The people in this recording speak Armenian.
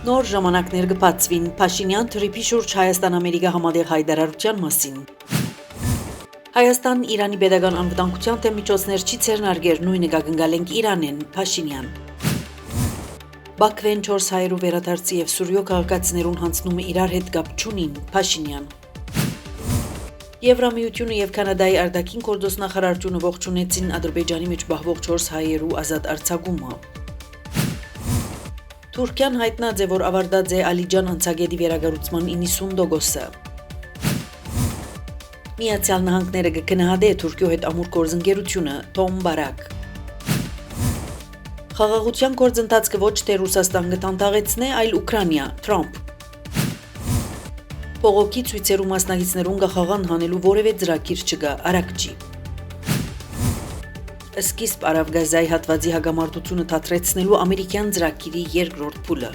Նոր ժամանակներ կբացվին Փաշինյան թրիփի շուրջ Հայաստան-Ամերիկա համատեղ հայտարարության մասին։ Հայաստան-Իրանի pedagogan անվտանգության դեմ միջոցներ չի ցերնարգեր, նույնը կգնգալենք Իրանեն, Փաշինյան։ Բաքվեն 400 վերադարձի եւ Սուրյո քաղաքացիներուն հանձնումը իրար հետ կապ չունին, Փաշինյան։ Եվրամիությունը եւ Կանադայի արտաքին գործոստ նախարարությունը ողջունեցին Ադրբեջանի մեջ բահվող 4 հայերու ազատ արձակումը։ Թուրքիան հայտնած է, որ ավարտած է Ալիջան անցագետի վերագառուցման 90%-ը։ Միացյալ Նահանգները կգնահատի Թուրքիո հետ ամուր գործընկերությունը, Թոմ Բարակ։ Խաղաղության գործընթացը ոչ թե Ռուսաստան կտանտաղեցնե, այլ Ուկրաինա, Թրամփ։ Փողոքի ցույցերու մասնակիցներուն գախաղան հանելու որևէ ծրագիր չկա, Արաքչի։ Սկիզբ Արավ Գազայի հատվածի հագամարտությունը թատրեցնելու ամերիկյան ծրագիրի երկրորդ փուլը։